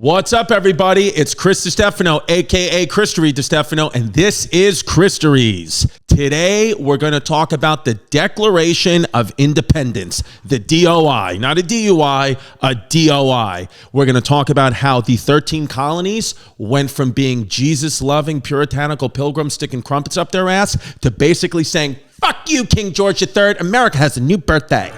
What's up, everybody? It's Chris Distefano, AKA Distefano, and this is Christories. Today, we're going to talk about the Declaration of Independence, the DOI, not a DUI, a DOI. We're going to talk about how the 13 colonies went from being Jesus-loving, puritanical pilgrims sticking crumpets up their ass to basically saying, fuck you, King George III, America has a new birthday.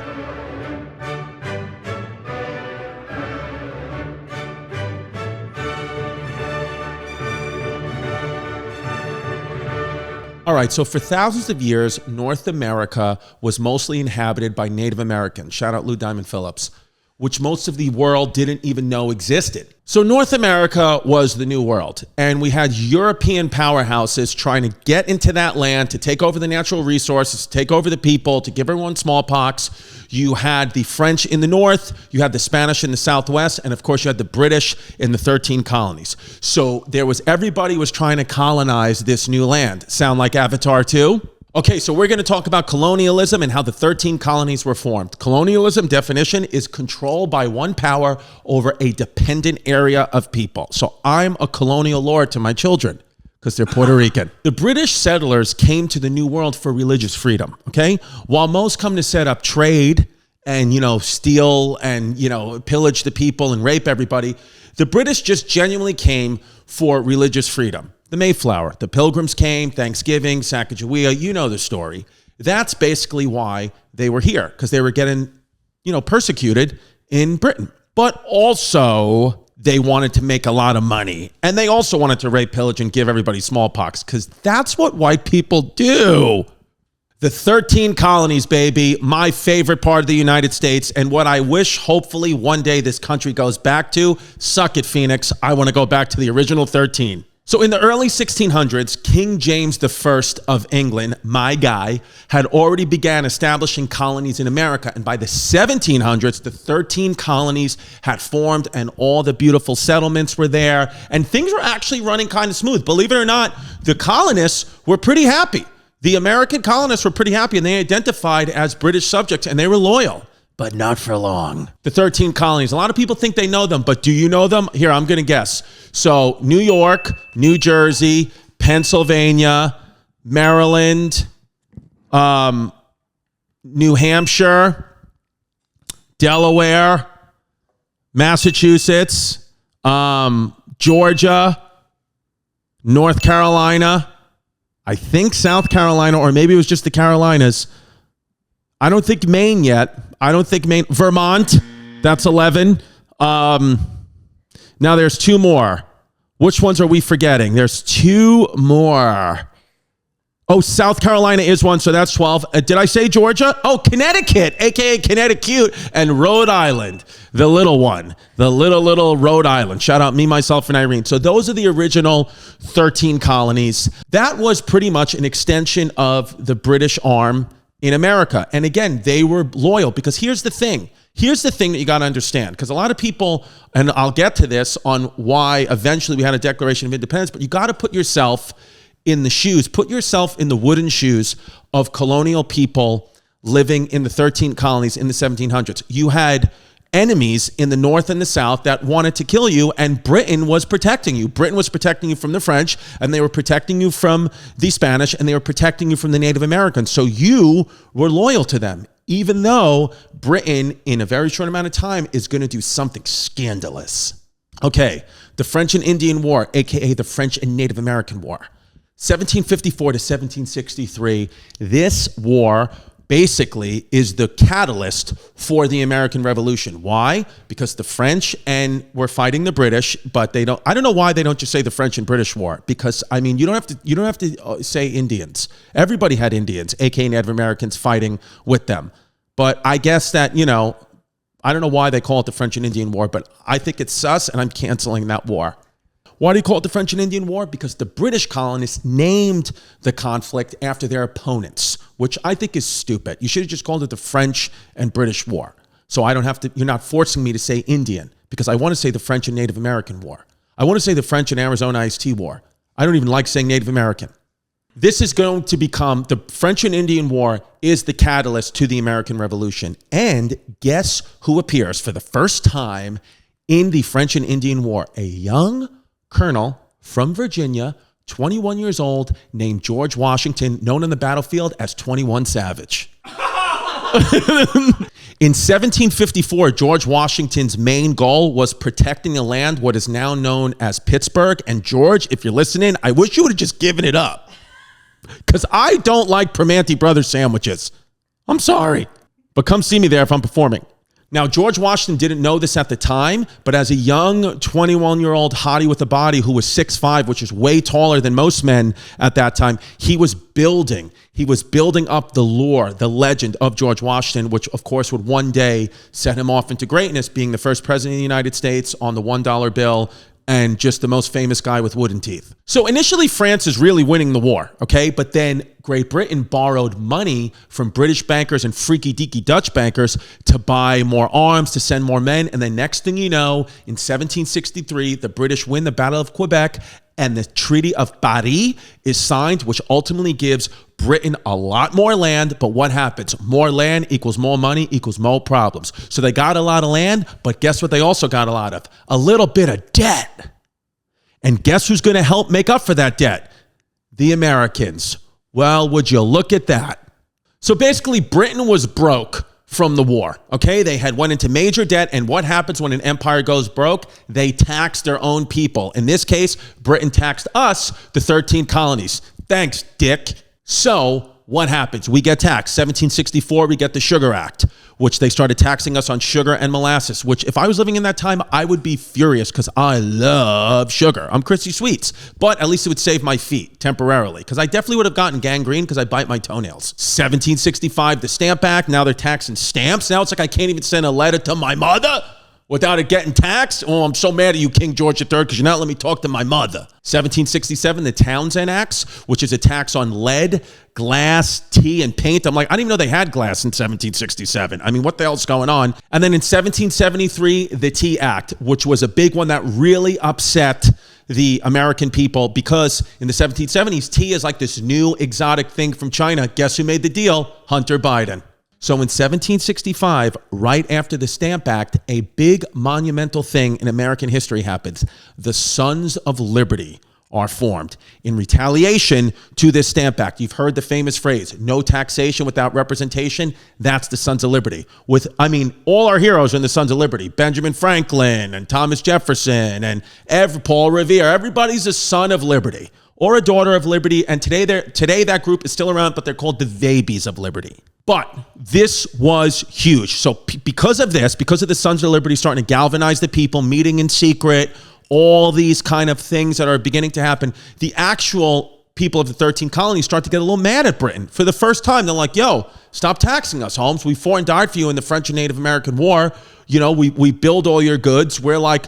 All right, so for thousands of years, North America was mostly inhabited by Native Americans. Shout out Lou Diamond Phillips, which most of the world didn't even know existed. So North America was the new world, and we had European powerhouses trying to get into that land to take over the natural resources, to take over the people, to give everyone smallpox. You had the French in the north, you had the Spanish in the southwest, and of course you had the British in the 13 colonies. So everybody was trying to colonize this new land. Sound like Avatar 2? Okay, so we're going to talk about colonialism and how the 13 colonies were formed. Colonialism definition is control by one power over a dependent area of people. So I'm a colonial lord to my children because they're Puerto Rican. The British settlers came to the New World for religious freedom, okay? While most come to set up trade and, steal and, pillage the people and rape everybody, the British just genuinely came for religious freedom. The Mayflower, the Pilgrims came, Thanksgiving, Sacagawea, you know the story. That's basically why they were here, because they were getting, persecuted in Britain. But also, they wanted to make a lot of money. And they also wanted to rape, pillage, and give everybody smallpox, because that's what white people do. The 13 colonies, baby, my favorite part of the United States, and what I wish, hopefully, one day this country goes back to. Suck it, Phoenix. I want to go back to the original 13. So in the early 1600s, King James I of England, my guy, had already began establishing colonies in America. And by the 1700s, the 13 colonies had formed and all the beautiful settlements were there. And things were actually running kind of smooth. Believe it or not, the colonists were pretty happy. The American colonists were pretty happy and they identified as British subjects and they were loyal. But not for long. The 13 colonies. A lot of people think they know them, but do you know them? Here, I'm going to guess. So New York, New Jersey, Pennsylvania, Maryland, New Hampshire, Delaware, Massachusetts, Georgia, North Carolina, I think South Carolina, or maybe it was just the Carolinas. I don't think Maine yet. I don't think Maine. Vermont, that's 11. Now there's two more. Which ones are we forgetting? There's two more. Oh, South Carolina is one, so that's 12. Did I say Georgia? Oh, Connecticut, a.k.a. Connecticut, and Rhode Island, the little one, the little Rhode Island. Shout out me, myself, and Irene. So those are the original 13 colonies. That was pretty much an extension of the British arm in America. And again, they were loyal because here's the thing. Here's the thing that you got to understand, because a lot of people, and I'll get to this on why eventually we had a Declaration of Independence, but you got to put yourself in the shoes, put yourself in the wooden shoes of colonial people living in the 13 colonies in the 1700s. You had enemies in the north and the south that wanted to kill you, and Britain was protecting you. Britain was protecting you from the French, and they were protecting you from the Spanish, and they were protecting you from the Native Americans. So you were loyal to them, even though Britain, in a very short amount of time, is going to do something scandalous. Okay, the French and Indian War, aka the French and Native American War. 1754 to 1763, this war basically is the catalyst for the American Revolution. Why? Because the French were fighting the British, but I don't know why they don't just say the French and British War, because I mean, you don't have to say Indians. Everybody had Indians, aka Native Americans, fighting with them. But I guess that, I don't know why they call it the French and Indian War, but I think it's sus and I'm canceling that war. Why do you call it the French and Indian War? Because the British colonists named the conflict after their opponents, which I think is stupid. You should have just called it the French and British War. So I don't have to, you're not forcing me to say Indian, because I want to say the French and Native American War. I want to say the French and Arizona iced tea war. I don't even like saying Native American. This is going to become, the French and Indian War is the catalyst to the American Revolution. And guess who appears for the first time in the French and Indian War. A young colonel from Virginia, 21 years old, named George Washington, known on the battlefield as 21 Savage. In 1754, George Washington's main goal was protecting the land, what is now known as Pittsburgh. And George, if you're listening, I wish you would have just given it up. Because I don't like Primanti Brothers sandwiches. I'm sorry. But come see me there if I'm performing. Now, George Washington didn't know this at the time, but as a young 21-year-old hottie with a body who was 6'5", which is way taller than most men at that time, he was building up the lore, the legend of George Washington, which of course would one day set him off into greatness, being the first president of the United States on the $1 bill, and just the most famous guy with wooden teeth. So initially, France is really winning the war, okay? But then Great Britain borrowed money from British bankers and freaky-deaky Dutch bankers to buy more arms, to send more men. And then next thing you know, in 1763, the British win the Battle of Quebec, and the Treaty of Paris is signed, which ultimately gives Britain a lot more land. But what happens? More land equals more money equals more problems. So they got a lot of land, but guess what they also got a lot of? A little bit of debt. And guess who's going to help make up for that debt? The Americans. Well, would you look at that? So basically, Britain was broke from the war, okay? They had went into major debt, and what happens when an empire goes broke? They tax their own people. In this case, Britain taxed us, the 13 colonies. Thanks, dick. So what happens? We get taxed. 1764, we get the Sugar Act, which they started taxing us on sugar and molasses, which if I was living in that time, I would be furious because I love sugar. I'm Chrissy Sweets, but at least it would save my feet temporarily because I definitely would have gotten gangrene because I bite my toenails. 1765, the Stamp Act. Now they're taxing stamps. Now it's like I can't even send a letter to my mother without it getting taxed. Oh, I'm so mad at you, King George III, because you're not letting me talk to my mother. 1767, the Townsend Acts, which is a tax on lead, glass, tea, and paint. I'm like, I didn't even know they had glass in 1767. I mean, what the hell's going on? And then in 1773, the Tea Act, which was a big one that really upset the American people because in the 1770s, tea is like this new exotic thing from China. Guess who made the deal? Hunter Biden. So in 1765, right after the Stamp Act, a big monumental thing in American history happens. The Sons of Liberty are formed in retaliation to this Stamp Act. You've heard the famous phrase, no taxation without representation. That's the Sons of Liberty. All our heroes are in the Sons of Liberty. Benjamin Franklin and Thomas Jefferson and Paul Revere. Everybody's a son of liberty or a daughter of liberty. And today that group is still around, but they're called the Babies of Liberty. But this was huge. So because of this, because of the Sons of Liberty starting to galvanize the people, meeting in secret, all these kind of things that are beginning to happen, the actual people of the 13 colonies start to get a little mad at Britain. For the first time, they're like, yo, stop taxing us, Holmes. We fought and died for you in the French and Native American War. You know, we build all your goods. We're like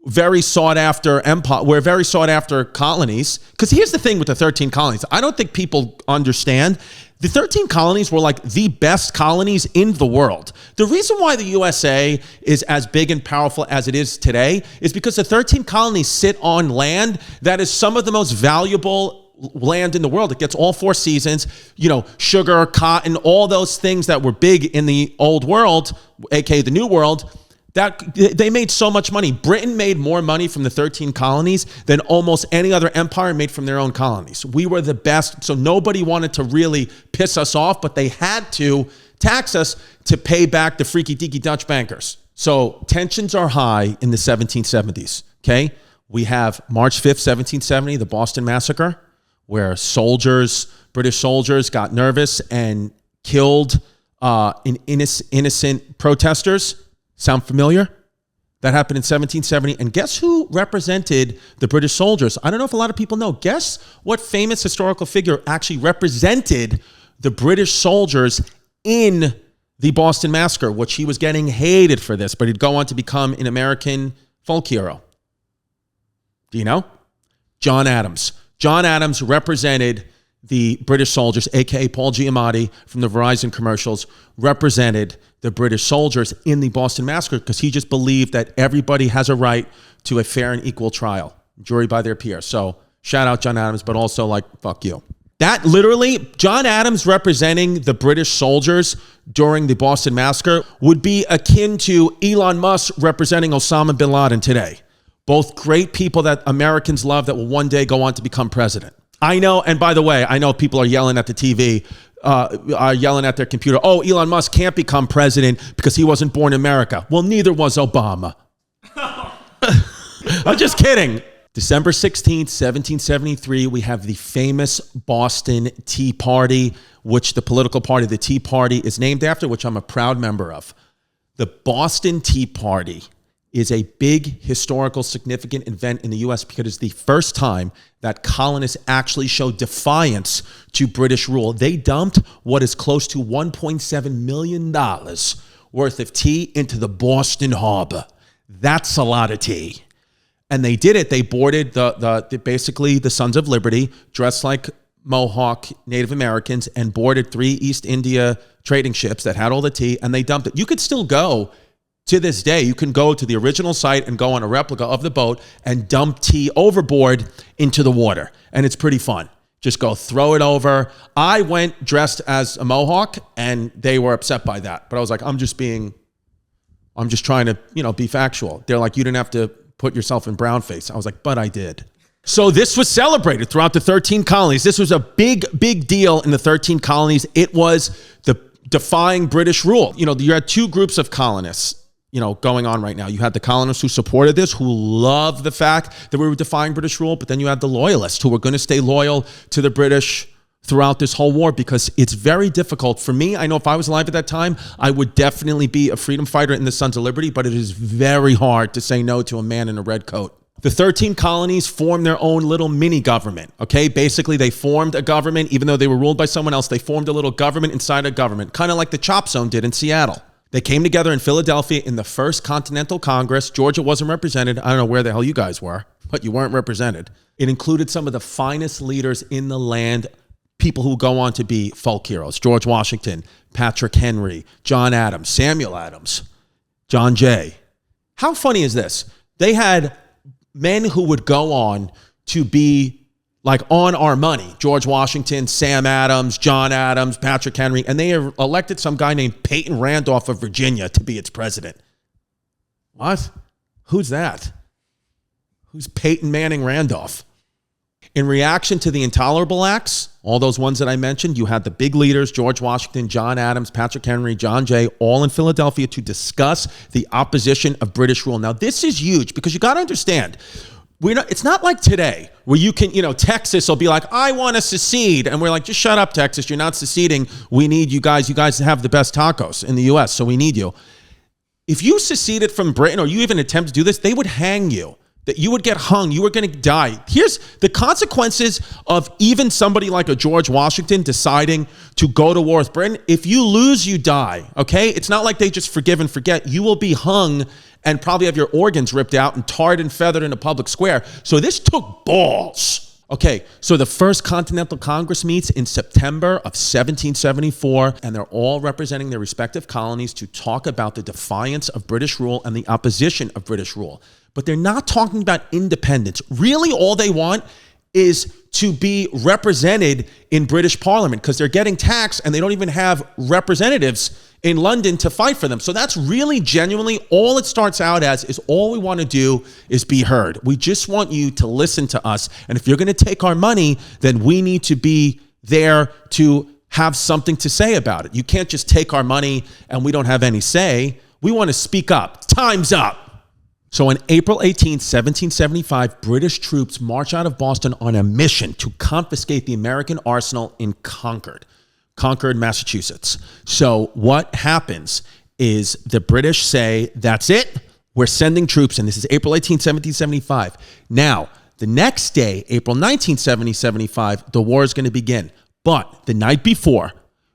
very sought after empire. We're very sought after colonies. Because here's the thing with the 13 colonies. I don't think people understand. The 13 colonies were like the best colonies in the world. The reason why the USA is as big and powerful as it is today is because the 13 colonies sit on land that is some of the most valuable land in the world. It gets all four seasons, you know, sugar, cotton, all those things that were big in the old world, aka the new world. That they made so much money. Britain made more money from the 13 colonies than almost any other empire made from their own colonies. We were the best, so nobody wanted to really piss us off, but they had to tax us to pay back the freaky-deaky Dutch bankers. So tensions are high in the 1770s, okay? We have March 5th, 1770, the Boston Massacre, where British soldiers got nervous and killed innocent protesters. Sound familiar? That happened in 1770. And guess who represented the British soldiers? I don't know if a lot of people know. Guess what famous historical figure actually represented the British soldiers in the Boston Massacre, which he was getting hated for this, but he'd go on to become an American folk hero. Do you know? John Adams. John Adams represented the British soldiers, AKA Paul Giamatti from the Verizon commercials, represented the British soldiers in the Boston Massacre because he just believed that everybody has a right to a fair and equal trial, jury by their peers. So shout out John Adams, but also like, fuck you. That literally, John Adams representing the British soldiers during the Boston Massacre would be akin to Elon Musk representing Osama bin Laden today. Both great people that Americans love that will one day go on to become president. I know, and by the way, I know people are yelling at the TV, are yelling at their computer, oh, Elon Musk can't become president because he wasn't born in America. Well, neither was Obama. I'm just kidding. December 16th, 1773, we have the famous Boston Tea Party, which the political party, the Tea Party, is named after, which I'm a proud member of. The Boston Tea Party is a big historical significant event in the U.S. because it's the first time that colonists actually showed defiance to British rule. They dumped what is close to $1.7 million worth of tea into the Boston Harbor. That's a lot of tea. And they did it. They boarded basically the Sons of Liberty, dressed like Mohawk Native Americans, and boarded 3 East India trading ships that had all the tea, and they dumped it. You could still go to this day. You can go to the original site and go on a replica of the boat and dump tea overboard into the water. And it's pretty fun. Just go throw it over. I went dressed as a Mohawk, and they were upset by that. But I was like, I'm just trying to, be factual. They're like, you didn't have to put yourself in brown face. I was like, but I did. So this was celebrated throughout the 13 colonies. This was a big, big deal in the 13 colonies. It was the defying British rule. You had 2 groups of colonists, going on right now. You had the colonists who supported this, who loved the fact that we were defying British rule, but then you had the loyalists who were going to stay loyal to the British throughout this whole war, because it's very difficult. For me, I know if I was alive at that time, I would definitely be a freedom fighter in the Sons of Liberty, but it is very hard to say no to a man in a red coat. The 13 colonies formed their own little mini government, okay? Basically, they formed a government. Even though they were ruled by someone else, they formed a little government inside a government, kind of like the Chop Zone did in Seattle. They came together in Philadelphia in the first Continental Congress. Georgia wasn't represented. I don't know where the hell you guys were, but you weren't represented. It included some of the finest leaders in the land, people who go on to be folk heroes: George Washington, Patrick Henry, John Adams, Samuel Adams, John Jay. How funny is this? They had men who would go on to be like on our money: George Washington, Sam Adams, John Adams, Patrick Henry, and they elected some guy named Peyton Randolph of Virginia to be its president. What? Who's that? Who's Peyton Manning Randolph? In reaction to the intolerable acts, all those ones that I mentioned, you had the big leaders: George Washington, John Adams, Patrick Henry, John Jay, all in Philadelphia to discuss the opposition of British rule. Now, this is huge because you got to understand, it's not like today where you can, Texas will be like, I want to secede. And we're like, just shut up, Texas. You're not seceding. We need you guys. You guys have the best tacos in the U.S., so we need you. If you seceded from Britain, or you even attempt to do this, they would hang you. That you would get hung, you were going to die. Here's the consequences of even somebody like a George Washington deciding to go to war with Britain. If you lose, you die, okay? It's not like they just forgive and forget. You will be hung and probably have your organs ripped out and tarred and feathered in a public square. So this took balls. Okay, so the first Continental Congress meets in September of 1774, and they're all representing their respective colonies to talk about the defiance of British rule and the opposition of British rule. But they're not talking about independence. Really, all they want is to be represented in British Parliament, because they're getting taxed and they don't even have representatives in London to fight for them. So that's really genuinely all it starts out as, is all we want to do is be heard. We just want you to listen to us. And if you're going to take our money, then we need to be there to have something to say about it. You can't just take our money and we don't have any say. We want to speak up. Time's up. So on April 18, 1775, British troops march out of Boston on a mission to confiscate the American arsenal in Concord, Massachusetts. So what happens is the British say, that's it, we're sending troops in. This is April 18, 1775. Now, the next day, April 19, 1775, the war is going to begin. But the night before,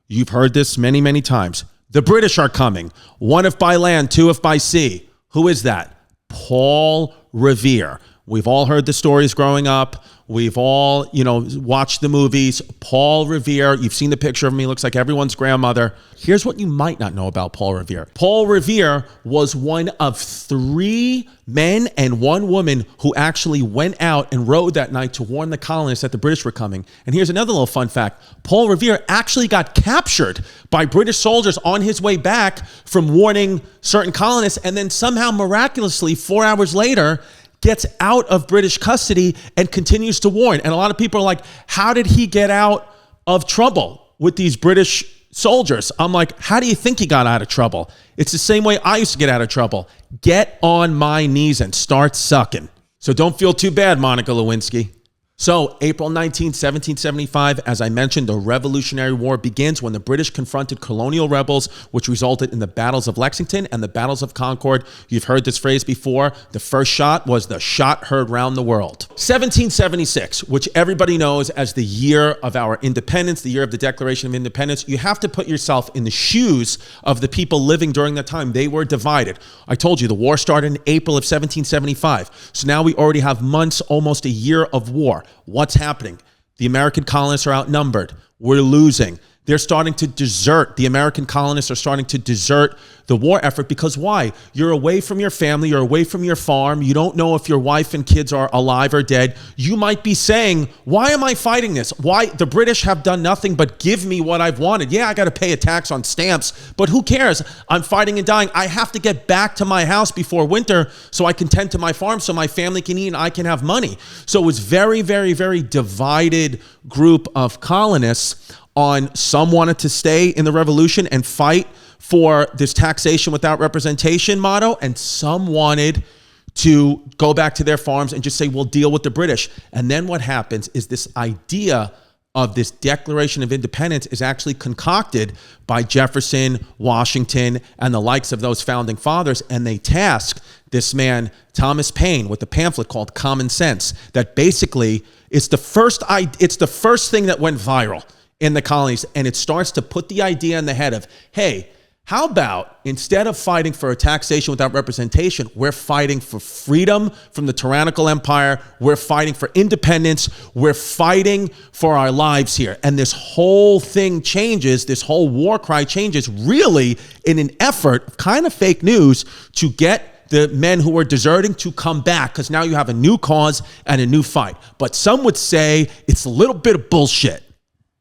you've heard this many, many times, the British are coming. 1 if by land, 2 if by sea. Who is that? Paul Revere. We've all heard the stories growing up. We've all, watched the movies. Paul Revere, you've seen the picture of him. He looks like everyone's grandmother. Here's what you might not know about Paul Revere. Paul Revere was one of 3 men and 1 woman who actually went out and rode that night to warn the colonists that the British were coming. And here's another little fun fact. Paul Revere actually got captured by British soldiers on his way back from warning certain colonists, and then somehow miraculously 4 hours later gets out of British custody and continues to warn. And a lot of people are like, how did he get out of trouble with these British soldiers? I'm like, how do you think he got out of trouble? It's the same way I used to get out of trouble. Get on my knees and start sucking. So don't feel too bad, Monica Lewinsky. So April 19, 1775, as I mentioned, the Revolutionary War begins when the British confronted colonial rebels, which resulted in the battles of Lexington and the battles of Concord. You've heard this phrase before. The first shot was the shot heard round the world. 1776, which everybody knows as the year of our independence, the year of the Declaration of Independence. You have to put yourself in the shoes of the people living during that time. They were divided. I told you the war started in April of 1775. So now we already have months, almost a year of war. What's happening? The American colonists are outnumbered. We're losing. They're starting to desert. The American colonists are starting to desert the war effort because why? You're away from your family. You're away from your farm. You don't know if your wife and kids are alive or dead. You might be saying, why am I fighting this? Why? The British have done nothing but give me what I've wanted. Yeah, I got to pay a tax on stamps, but who cares? I'm fighting and dying. I have to get back to my house before winter so I can tend to my farm so my family can eat and I can have money. So it was very, very, very divided group of colonists. On some wanted to stay in the revolution and fight for this taxation without representation motto, and some wanted to go back to their farms and just say, we'll deal with the British. And then what happens is this idea of this Declaration of Independence is actually concocted by Jefferson, Washington, and the likes of those founding fathers, and they task this man, Thomas Paine, with a pamphlet called Common Sense, that basically it's the first thing that went viral in the colonies, and it starts to put the idea in the head of, hey, how about instead of fighting for a taxation without representation, we're fighting for freedom from the tyrannical empire. We're fighting for independence. We're fighting for our lives here. And this whole thing changes, this whole war cry changes really in an effort, kind of fake news, to get the men who were deserting to come back, because now you have a new cause and a new fight. But some would say it's a little bit of bullshit.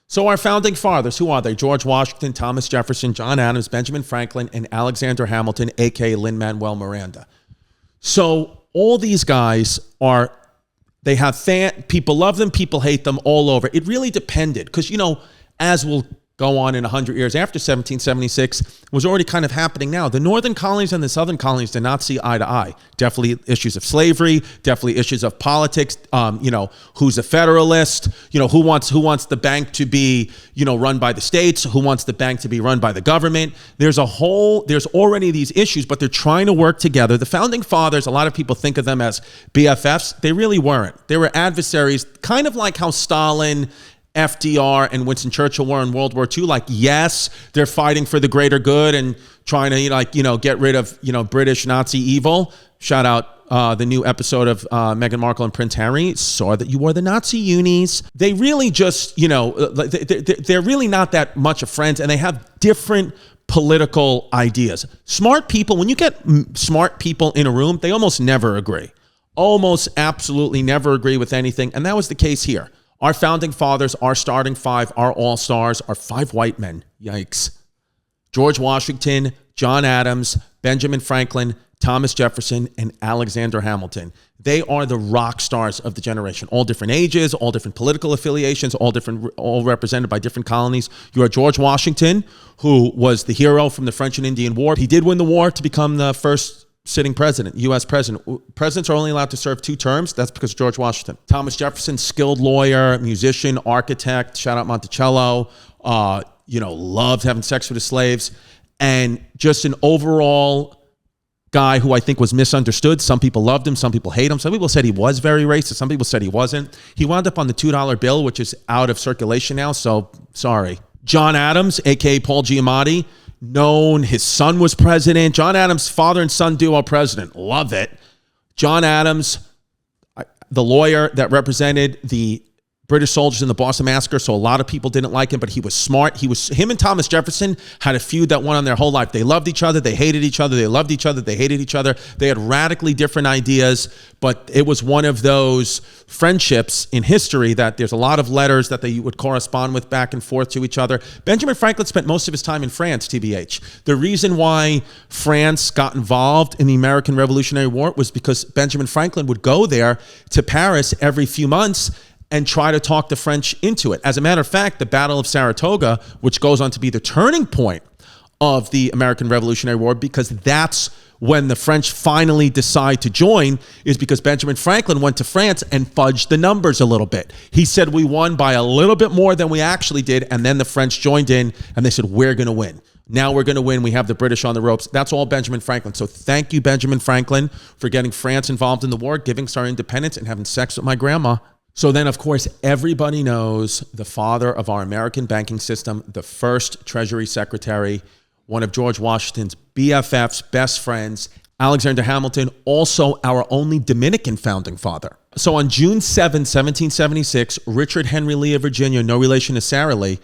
So our founding fathers, who are they? George Washington, Thomas Jefferson, John Adams, Benjamin Franklin, and Alexander Hamilton, a.k.a. Lin-Manuel Miranda. So all these guys they have people love them, people hate them all over. It really depended because, as we'll go on in 100 years after 1776, was already kind of happening now. The northern colonies and the southern colonies did not see eye to eye. Definitely issues of slavery, definitely issues of politics. Who's a federalist? Who wants the bank to be, run by the states? Who wants the bank to be run by the government? There's already these issues, but they're trying to work together. The founding fathers, a lot of people think of them as BFFs. They really weren't. They were adversaries, kind of like how Stalin, FDR, and Winston Churchill were in World War II. Like, yes, they're fighting for the greater good and trying to, get rid of, British Nazi evil. Shout out the new episode of Meghan Markle and Prince Harry. Saw that you wore the Nazi unis. They really just, they're really not that much of friends, and they have different political ideas. Smart people, when you get smart people in a room, they almost never agree. Almost absolutely never agree with anything. And that was the case here. Our founding fathers, our starting five, our all-stars are 5 white men. Yikes. George Washington, John Adams, Benjamin Franklin, Thomas Jefferson, and Alexander Hamilton. They are the rock stars of the generation. All different ages, all different political affiliations, all represented by different colonies. You are George Washington, who was the hero from the French and Indian War. He did win the war to become the first sitting president, U.S. president. Presidents are only allowed to serve 2 terms. That's because of George Washington. Thomas Jefferson, skilled lawyer, musician, architect, shout out Monticello, loved having sex with his slaves, and just an overall guy who I think was misunderstood. Some people loved him, some people hate him. Some people said he was very racist, some people said he wasn't. He wound up on the $2 bill, which is out of circulation now, so sorry. John Adams, a.k.a. Paul Giamatti, known, his son was president. John Adams, father and son duo president. Love it. John Adams, the lawyer that represented the British soldiers in the Boston Massacre, so a lot of people didn't like him, but he was smart. Him and Thomas Jefferson had a feud that went on their whole life. They loved each other, they hated each other, they loved each other, they hated each other. They had radically different ideas, but it was one of those friendships in history that there's a lot of letters that they would correspond with back and forth to each other. Benjamin Franklin spent most of his time in France, TBH. The reason why France got involved in the American Revolutionary War was because Benjamin Franklin would go there to Paris every few months and try to talk the French into it. As a matter of fact, the Battle of Saratoga, which goes on to be the turning point of the American Revolutionary War, because that's when the French finally decide to join, is because Benjamin Franklin went to France and fudged the numbers a little bit. He said we won by a little bit more than we actually did, and then the French joined in, and they said, we're going to win. Now we're going to win. We have the British on the ropes. That's all Benjamin Franklin. So thank you, Benjamin Franklin, for getting France involved in the war, giving us our independence, and having sex with my grandma. So then, of course, everybody knows the father of our American banking system, the first Treasury Secretary, one of George Washington's BFFs, best friends, Alexander Hamilton, also our only Dominican founding father. So on June 7, 1776, Richard Henry Lee of Virginia, no relation to Sarah Lee,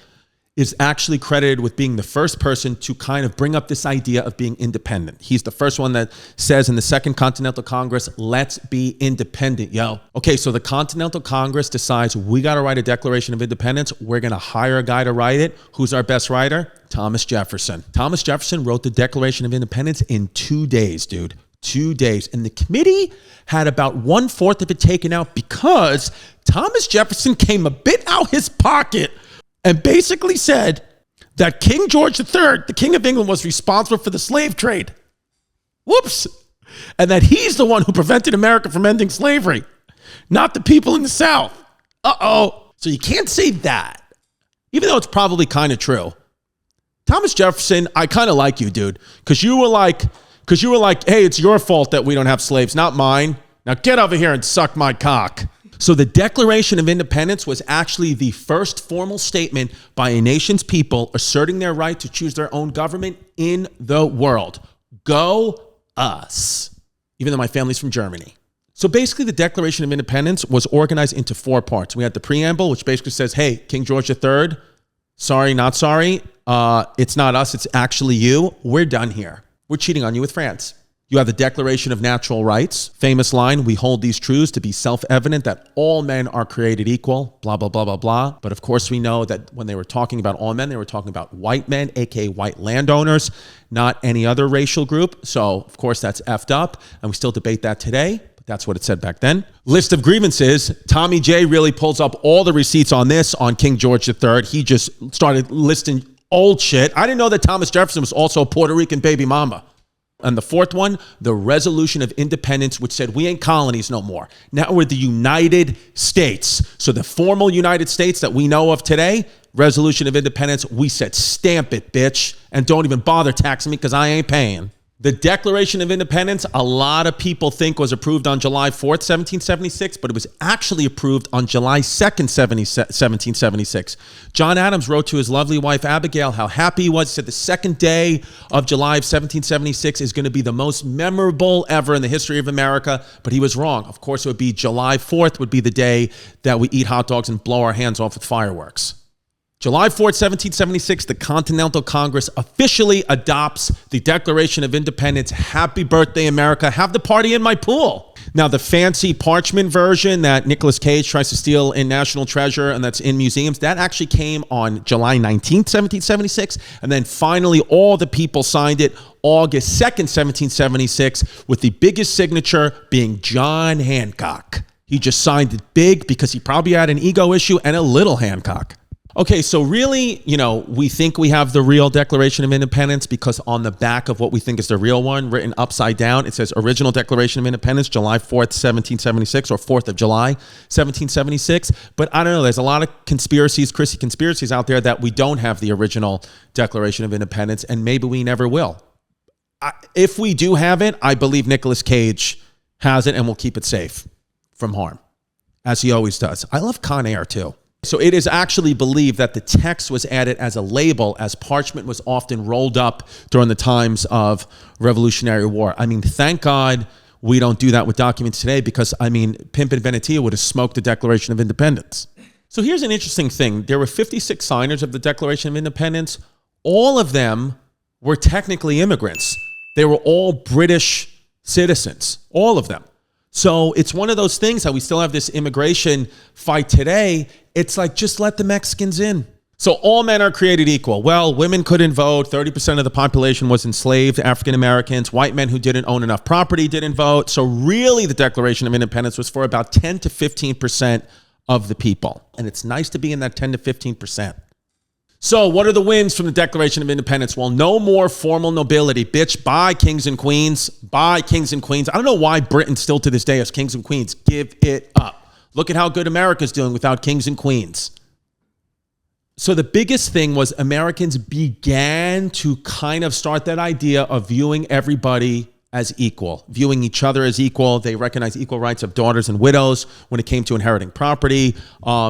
is actually credited with being the first person to kind of bring up this idea of being independent. He's the first one that says in the Second Continental Congress, let's be independent, yo. Okay, so the Continental Congress decides we got to write a Declaration of Independence. We're going to hire a guy to write it. Who's our best writer? Thomas Jefferson. Thomas Jefferson wrote the Declaration of Independence in 2 days, dude. 2 days. And the committee had about 1/4 of it taken out because Thomas Jefferson came a bit out his pocket and basically said that King George III, the King of England, was responsible for the slave trade. Whoops. And that he's the one who prevented America from ending slavery, not the people in the South. Uh-oh. So you can't say that, even though it's probably kind of true. Thomas Jefferson, I kind of like you, dude, because you were like, hey, it's your fault that we don't have slaves, not mine. Now get over here and suck my cock. So the Declaration of Independence was actually the first formal statement by a nation's people asserting their right to choose their own government in the world. Go us. Even though my family's from Germany. So basically the Declaration of Independence was organized into 4 parts. We had the preamble, which basically says, hey, King George III, sorry, not sorry. It's not us, it's actually you. We're done here. We're cheating on you with France. You have the Declaration of Natural Rights, famous line, we hold these truths to be self-evident that all men are created equal, blah, blah, blah, blah, blah. But of course we know that when they were talking about all men, they were talking about white men, aka white landowners, not any other racial group. So of course that's effed up, and we still debate that today, but that's what it said back then. List of grievances, Tommy J really pulls up all the receipts on this, on King George III. He just started listing old shit. I didn't know that Thomas Jefferson was also a Puerto Rican baby mama. And the 4th one, the Resolution of Independence, which said we ain't colonies no more. Now we're the United States. So the formal United States that we know of today, Resolution of Independence, we said stamp it, bitch, and don't even bother taxing me because I ain't paying. The Declaration of Independence, a lot of people think was approved on July 4th, 1776, but it was actually approved on July 2nd, 1776. John Adams wrote to his lovely wife, Abigail, how happy he was. He said the second day of July of 1776 is going to be the most memorable ever in the history of America, but he was wrong. Of course, it would be July 4th would be the day that we eat hot dogs and blow our hands off with fireworks. July 4th, 1776, the Continental Congress officially adopts the Declaration of Independence. Happy birthday, America. Have the party in my pool. Now, the fancy parchment version that Nicolas Cage tries to steal in National Treasure and that's in museums, that actually came on July 19th, 1776. And then finally, all the people signed it August 2nd, 1776, with the biggest signature being John Hancock. He just signed it big because he probably had an ego issue and a little Hancock. Okay, so really, we think we have the real Declaration of Independence because on the back of what we think is the real one, written upside down, it says Original Declaration of Independence, July 4th, 1776, or 4th of July, 1776. But I don't know, there's a lot of conspiracies, Chrissy conspiracies out there that we don't have the original Declaration of Independence, and maybe we never will. If we do have it, I believe Nicolas Cage has it and will keep it safe from harm, as he always does. I love Con Air, too. So it is actually believed that the text was added as a label as parchment was often rolled up during the times of Revolutionary War. I mean, thank God we don't do that with documents today because, I mean, Pimp and Venetia would have smoked the Declaration of Independence. So here's an interesting thing. There were 56 signers of the Declaration of Independence. All of them were technically immigrants. They were all British citizens, all of them. So it's one of those things how we still have this immigration fight today. It's like, just let the Mexicans in. So all men are created equal. Well, women couldn't vote. 30% of the population was enslaved, African Americans. White men who didn't own enough property didn't vote. So really the Declaration of Independence was for about 10 to 15% of the people. And it's nice to be in that 10 to 15%. So what are the wins from the Declaration of Independence? Well, no more formal nobility. Bitch, bye kings and queens. Bye kings and queens. I don't know why Britain still to this day has kings and queens. Give it up. Look at how good America's doing without kings and queens. So the biggest thing was Americans began to kind of start that idea of viewing everybody as equal, viewing each other as equal. They recognized equal rights of daughters and widows when it came to inheriting property.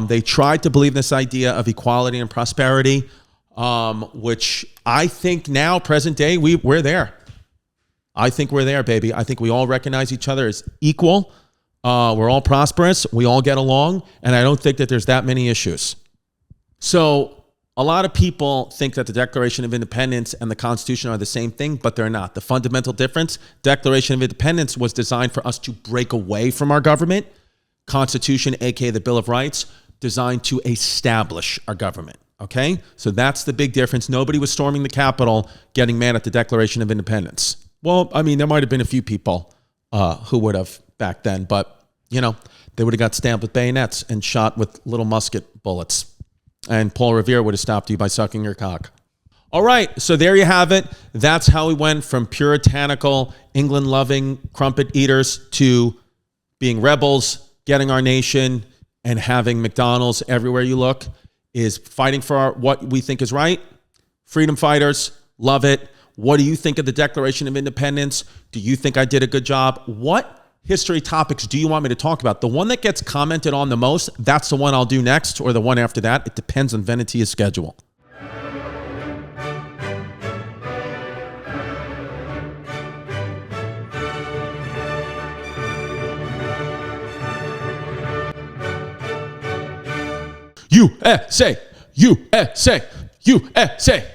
They tried to believe in this idea of equality and prosperity, which I think now, present day, we're there. I think we're there, baby. I think we all recognize each other as equal. We're all prosperous. We all get along. And I don't think that there's that many issues. So a lot of people think that the Declaration of Independence and the Constitution are the same thing, but they're not. The fundamental difference, Declaration of Independence was designed for us to break away from our government. Constitution, aka the Bill of Rights, designed to establish our government. Okay? So that's the big difference. Nobody was storming the Capitol getting mad at the Declaration of Independence. Well, I mean, there might have been a few people who would have back then, but, you know, they would have got stabbed with bayonets and shot with little musket bullets. And Paul Revere would have stopped you by sucking your cock. All right, so there you have it. That's how we went from puritanical, England-loving crumpet eaters to being rebels, getting our nation, and having McDonald's everywhere you look, is fighting for what we think is right. Freedom fighters, love it. What do you think of the Declaration of Independence? Do you think I did a good job? What history topics do you want me to talk about? The one that gets commented on the most, that's the one I'll do next, or the one after that. It depends on Venetia's schedule. USA, USA, USA.